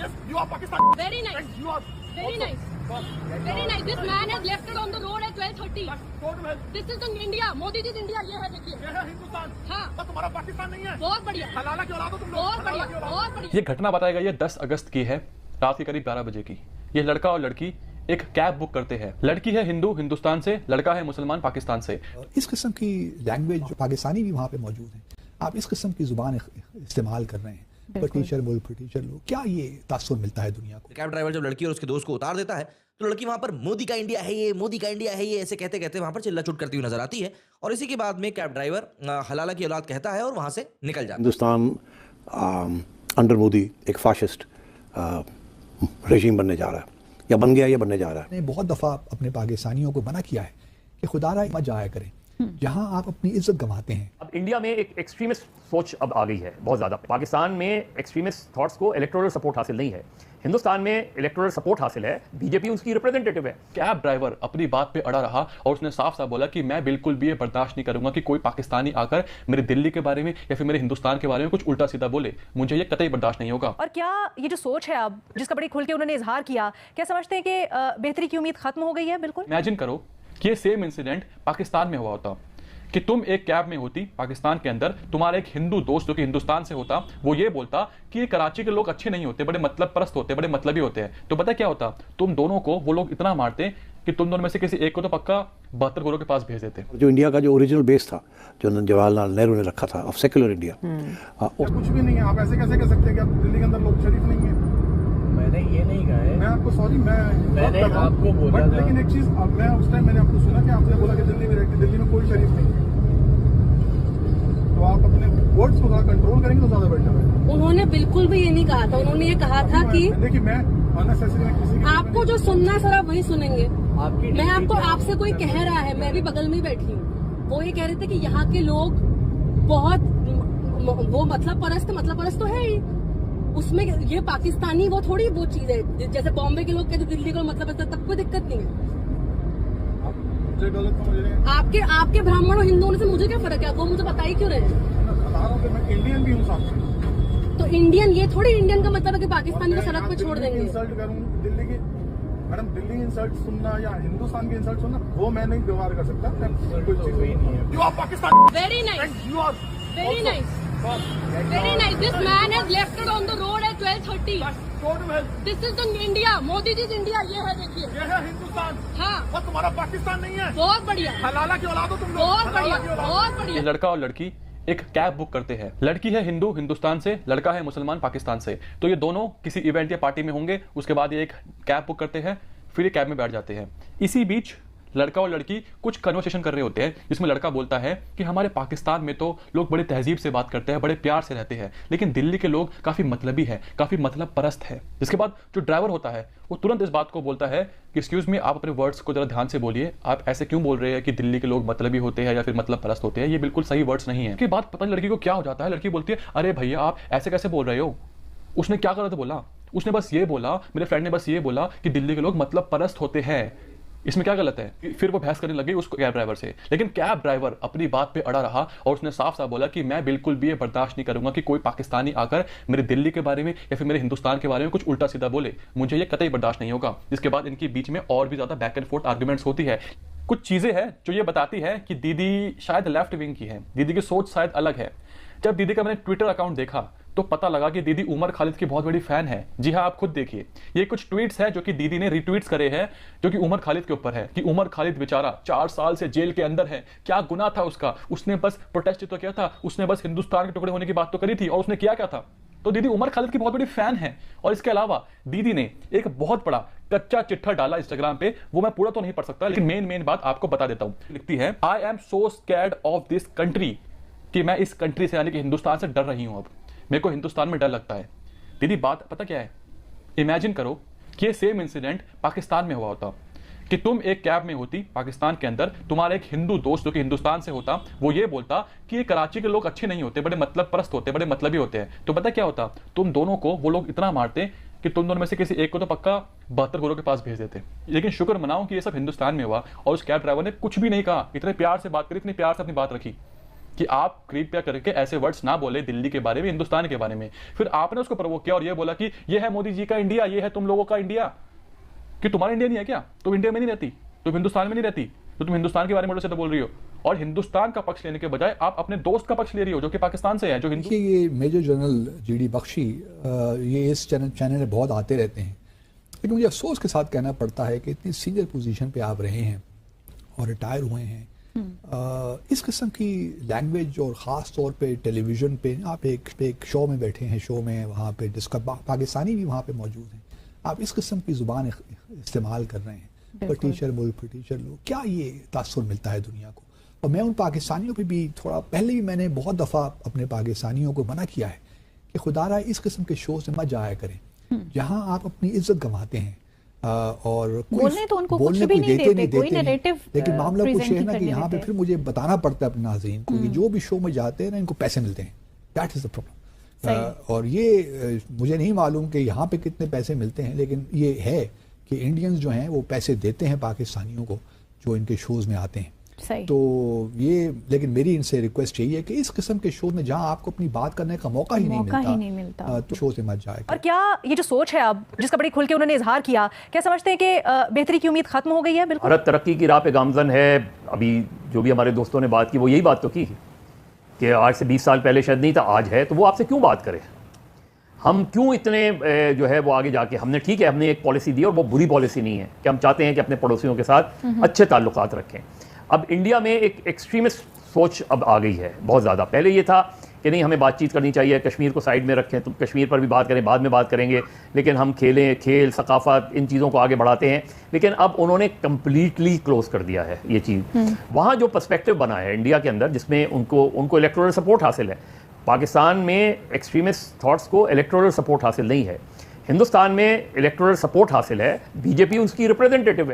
Yes, you are Pakistan. Very nice. And you are Very also- nice. Very nice. This man has left it on the road at 12:30. Total है। This is the India. Modi ji India ये है देखिए। ये है हिंदुस्तान। हाँ। तो तुम्हारा पाकिस्तान नहीं है। बहुत बढ़िया। हलाला की औलाद हो तुम लोग। बहुत हलाला बढ़िया। की औलाद। बहुत बढ़िया। ये घटना बताई गई है 10 अगस्त की है, रात के करीब 12 बजे की। ये लड़का और लड़की एक कैब बुक करते हैं। लड़की है हिंदू हिंदुस्तान से, लड़का है मुसलमान पाकिस्तान से। इस किस्म की लैंग्वेज जो पाकिस्तानी भी वहाँ पे मौजूद हैं, आप इस किस्म की ज़ुबान इस्तेमाल कर रहे हैं, फटीचर बोल फटीचर लोग, क्या ये तासुर मिलता है दुनिया को? कैब ड्राइवर जब लड़की और उसके दोस्त को उतार देता है तो लड़की वहां पर मोदी का इंडिया है ये, मोदी का इंडिया है ये ऐसे कहते कहते वहां पर चिल्ला चुट करती हुई नजर आती है। और इसी के बाद में कैब ड्राइवर हलाला की औलाद कहता है और वहां से निकल जाता है। हिंदुस्तान अंडर मोदी एक फाशिस्ट रेजिम बनने जा रहा है, या बन गया या बनने जा रहा है। ने बहुत दफ़ा अपने पाकिस्तानियों को मना किया है कि खुदारा मत जाया करें जहाँ आप अपनी इज्जत गंवाते हैं। अब इंडिया में एक एक्सट्रीमिस्ट सोच अब आ गई है बहुत ज़्यादा। पाकिस्तान में एक्सट्रीमिस्ट थॉट्स को इलेक्टोरल सपोर्ट हासिल नहीं है, हिंदुस्तान में इलेक्टोरल सपोर्ट हासिल है, बीजेपी उसकी रिप्रेजेंटेटिव है। कैब ड्राइवर अपनी बात पे अड़ा रहा और उसने साफ साफ बोला कि मैं बिल्कुल भी ये बर्दाश्त नहीं करूंगा कि कोई पाकिस्तानी आकर मेरे दिल्ली के बारे में या फिर मेरे हिंदुस्तान के बारे में कुछ उल्टा सीधा बोले। मुझे ये कतई बर्दाश्त नहीं होगा। और क्या ये जो सोच है अब जिसका बड़ी खुल के उन्होंने इजहार किया, क्या समझते हैं कि बेहतरी की उम्मीद खत्म हो गई है? बिल्कुल। इमेजिन करो कि ये सेम इंसिडेंट पाकिस्तान में हुआ होता, कि तुम एक कैब में होती पाकिस्तान के अंदर, तुम्हारा एक हिंदू दोस्त जो कि हिंदुस्तान से होता, वो ये बोलता कि ये कराची के लोग अच्छे नहीं होते, बड़े मतलब परस्त होते, बड़े मतलबी होते हैं। तो पता क्या होता, तुम दोनों को वो लोग इतना मारते कि तुम दोनों में से किसी एक को तो पक्का 72 करोड़ के पास भेज देते। जो इंडिया का जो ओरिजिनल बेस था, जो जवाहरलाल नेहरू ने रखा था ऑफ सेक्युलर इंडिया, कुछ भी नहीं है। आप ऐसे कैसे कह सकते हैं कि आप दिल्ली के अंदर लोग शरीफ नहीं है? मैंने ये नहीं कहा है। मैं आपको सॉरी, मैंने आपको बोला था। लेकिन एक चीज, मैं उस टाइम मैंने आपको सुना कि आपने बोला कि दिल्ली में रहती, दिल्ली में कोई शरीफ नहीं है। तो आप अपने वर्ड्स को थोड़ा कंट्रोल करेंगे तो ज्यादा बेटर है। उन्होंने बिल्कुल भी ये नहीं कहा था। उन्होंने ये कहा था कि देखिए, मैं अननेसेसरी में किसी आपको जो सुनना है सर आप वही सुनेंगे। आपकी मैं आपको आपसे कोई कह रहा है, मैं भी बगल में ही बैठी हूँ। वो ये कह रहे थे कि यहाँ के लोग बहुत वो मतलब परस्त तो है ही। उसमें ये पाकिस्तानी वो थोड़ी वो चीज है, जैसे बॉम्बे के लोग कहते दिल्ली को मतलब है, तब कोई दिक्कत नहीं है। गलत समझ रहे हैं। आपके ब्राह्मण और हिंदू होने से मुझे क्या फर्क है? वो मुझे बता ही क्यों रहे हैं? बता रहा हूँ कि मैं इंडियन भी हूँ साथ में। तो इंडियन ये थोड़ी इंडियन का मतलब है कि पाकिस्तानी को सड़क पे छोड़ देंगे। इंसल्ट करूँ दिल्ली की, मैडम दिल्ली इंसल्ट सुनना या हिंदुस्तान की इंसल्ट सुनना, वो मैं नहीं व्यवहार कर सकता। You are Pakistan. Very nice. You are very nice. Very nice. This man has left it on the road at 12:30. Total है। This is the India. Modi ji India ये है देखिए। ये है हिंदुस्तान। हाँ। और तुम्हारा पाकिस्तान नहीं है। बहुत बढ़िया। हलाला की औलाद हो तुम लोग। बहुत हलाला बढ़िया। की औलाद। बहुत ये बढ़िया। लड़का और लड़की एक कैब बुक करते हैं। लड़की है हिंदू हिंदुस्तान से, लड़का है मुसलमान पाकिस्तान से। तो ये दोनों किसी इवेंट या पार्टी में होंगे, उसके बाद ये एक कैब बुक करते हैं, फिर ये कैब में बैठ जाते हैं। इसी बीच लड़का और लड़की कुछ कन्वर्सेशन कर रहे होते हैं, जिसमें लड़का बोलता है कि हमारे पाकिस्तान में तो लोग बड़े तहजीब से बात करते हैं, बड़े प्यार से रहते हैं, लेकिन दिल्ली के लोग काफ़ी मतलबी है, काफ़ी मतलब परस्त है। जिसके बाद जो ड्राइवर होता है वो तुरंत इस बात को बोलता है कि एक्सक्यूज़ मी, आप अपने वर्ड्स को जरा ध्यान से बोलिए। आप ऐसे क्यों बोल रहे हैं कि दिल्ली के लोग मतलबी होते हैं या फिर मतलब परस्त होते हैं? ये बिल्कुल सही वर्ड्स नहीं है। उसके बाद पता नहीं लड़की को क्या हो जाता है। लड़की बोलती है, अरे भैया आप ऐसे कैसे बोल रहे हो? उसने क्या गलत बोला? उसने बस ये बोला, मेरे फ्रेंड ने बस ये बोला कि दिल्ली के लोग मतलब परस्त होते हैं, इसमें क्या गलत है? फिर वो बहस करने लगी उस कैब ड्राइवर से। लेकिन कैब ड्राइवर अपनी बात पे अड़ा रहा और उसने साफ साफ बोला कि मैं बिल्कुल भी ये बर्दाश्त नहीं करूंगा कि कोई पाकिस्तानी आकर मेरे दिल्ली के बारे में या फिर मेरे हिंदुस्तान के बारे में कुछ उल्टा सीधा बोले। मुझे ये कतई बर्दाश्त नहीं होगा। जिसके बाद इनके बीच में और भी ज्यादा बैक एंड फोर्थ आर्ग्यूमेंट्स होती है। कुछ चीजें हैं जो ये बताती है कि दीदी शायद लेफ्ट विंग की है, दीदी की सोच शायद अलग है। जब दीदी का मैंने ट्विटर अकाउंट देखा तो पता लगा कि दीदी उमर खालिद की बहुत बड़ी फैन है। जी हाँ, आप खुद देखिए, ये कुछ ट्वीट्स हैं जो कि दीदी ने रिट्वीट्स करे हैं, जो कि उमर खालिद के ऊपर है कि उमर खालिद बेचारा 4 साल से जेल के अंदर है, क्या गुनाह था उसका? उसने बस प्रोटेस्ट तो किया था, उसने बस हिंदुस्तान के टुकड़े होने की बात तो करी थी, और उसने किया क्या था? तो दीदी उमर खालिद की बहुत बड़ी फैन है। और इसके अलावा दीदी ने एक बहुत बड़ा कच्चा चिट्ठा डाला इंस्टाग्राम पे, वो मैं पूरा तो नहीं पढ़ सकता, लेकिन मेन बात आपको बता देता हूँ। लिखती है, I am so scared of this country, कि मैं इस कंट्री से यानी कि हिंदुस्तान से डर रही हूं। अब मेरे को हिंदुस्तान में डर लगता है। दीदी बात पता क्या है? इमेजिन करो कि ये सेम इंसिडेंट पाकिस्तान में हुआ होता, कि तुम एक कैब में होती पाकिस्तान के अंदर, तुम्हारा एक हिंदू दोस्त जो कि हिंदुस्तान से होता, वो ये बोलता कि ये कराची के लोग अच्छे नहीं होते, बड़े मतलब परस्त होते, बड़े मतलबी होते हैं। तो पता क्या होता, तुम दोनों को वो लोग इतना मारते कि तुम दोनों में से किसी एक को तो पक्का 72 करोड़ के पास भेज देते। लेकिन शुक्र मनाओ कि ये सब हिंदुस्तान में हुआ और उस कैब ड्राइवर ने कुछ भी नहीं कहा, इतने प्यार से बात करी, इतनी प्यार से अपनी बात रखी। कि आप कृपया करके ऐसे वर्ड्स ना बोले दिल्ली के बारे में, हिंदुस्तान के बारे में। फिर आपने उसको प्रवोक किया और ये बोला कि ये है मोदी जी का इंडिया, ये है तुम लोगों का इंडिया। कि तुम्हारा इंडिया नहीं है क्या? तुम इंडिया में नहीं रहती, तुम हिंदुस्तान में नहीं रहती, तो तुम हिंदुस्तान के बारे में तो बोल रही हो, और हिंदुस्तान का पक्ष लेने के बजाय आप अपने दोस्त का पक्ष ले रही हो जो कि पाकिस्तान से है, जो हिंदू। देखिए, ये मेजर जनरल जीडी बख्शी ये इस चैनल में बहुत आते रहते हैं, लेकिन मुझे अफसोस के साथ कहना पड़ता है कि इतनी सीनियर पोजीशन पे आप रहे हैं और रिटायर हुए हैं, इस किस्म की लैंग्वेज, और ख़ास तौर पे टेलीविज़न पे आप एक शो में बैठे हैं, शो में वहाँ पे जिसका पाकिस्तानी भी वहाँ पे मौजूद हैं, आप इस किस्म की ज़ुबान इस्तेमाल कर रहे हैं, टीचर लोग, क्या ये तासुर मिलता है दुनिया को। और मैं उन पाकिस्तानियों पे भी थोड़ा पहले भी मैंने बहुत दफ़ा अपने पाकिस्तानियों को मना किया है कि खुदारा इस किस्म के शो से मत जाया करें जहाँ आप अपनी इज्जत गंवाते हैं, और बोलने तो उनको कुछ भी नहीं देते, कोई नैरेटिव, लेकिन मामला कुछ है ना कि यहाँ पे फिर मुझे बताना पड़ता है अपने नाज़रीन को कि जो भी शो में जाते हैं ना, इनको पैसे मिलते हैं, दैट इज़ द प्रॉब्लम। और ये मुझे नहीं मालूम कि यहाँ पे कितने पैसे मिलते हैं, लेकिन ये है कि इंडियंस जो हैं वो पैसे देते हैं पाकिस्तानियों को जो इनके शोज़ में आते हैं। तो ये, लेकिन मेरी इनसे रिक्वेस्ट यही है कि इस किस्म के शो में जहां आपको अपनी बात करने का मौका ही नहीं मिलता तो शो से मत जाए। और क्या ये जो सोच है अब, जिसका बड़ी खुल के उन्होंने इजहार किया, क्या समझते हैं कि बेहतरी की उम्मीद खत्म हो गई है? बिल्कुल, भारत तरक्की की राह पे गामजन है। अभी जो भी हमारे दोस्तों ने बात की वो यही बात तो की कि आज से 20 साल पहले शायद नहीं था, आज है, तो वो आपसे क्यों बात करें? हम क्यों इतने जो है वो आगे जाके, हमने ठीक है हमने एक पॉलिसी दी और वो बुरी पॉलिसी नहीं है कि हम चाहते हैं कि अपने पड़ोसियों के साथ अच्छे ताल्लुकात रखें। अब इंडिया में एक एक्सट्रीमिस्ट सोच अब आ गई है बहुत ज़्यादा। पहले ये था कि नहीं, हमें बातचीत करनी चाहिए, कश्मीर को साइड में रखें, तो कश्मीर पर भी बात करें, बाद में बात करेंगे, लेकिन हम खेल सकाफत इन चीज़ों को आगे बढ़ाते हैं। लेकिन अब उन्होंने कम्प्लीटली क्लोज कर दिया है ये चीज़। वहाँ जो पर्सपेक्टिव बना है इंडिया के अंदर, जिसमें उनको इलेक्टोरल सपोर्ट हासिल है। पाकिस्तान में एक्सट्रीमिस्ट थॉट्स को इलेक्टोरल सपोर्ट हासिल नहीं है, हिंदुस्तान में इलेक्टोरल सपोर्ट हासिल है, बीजेपी उसकी रिप्रेजेंटेटिव है।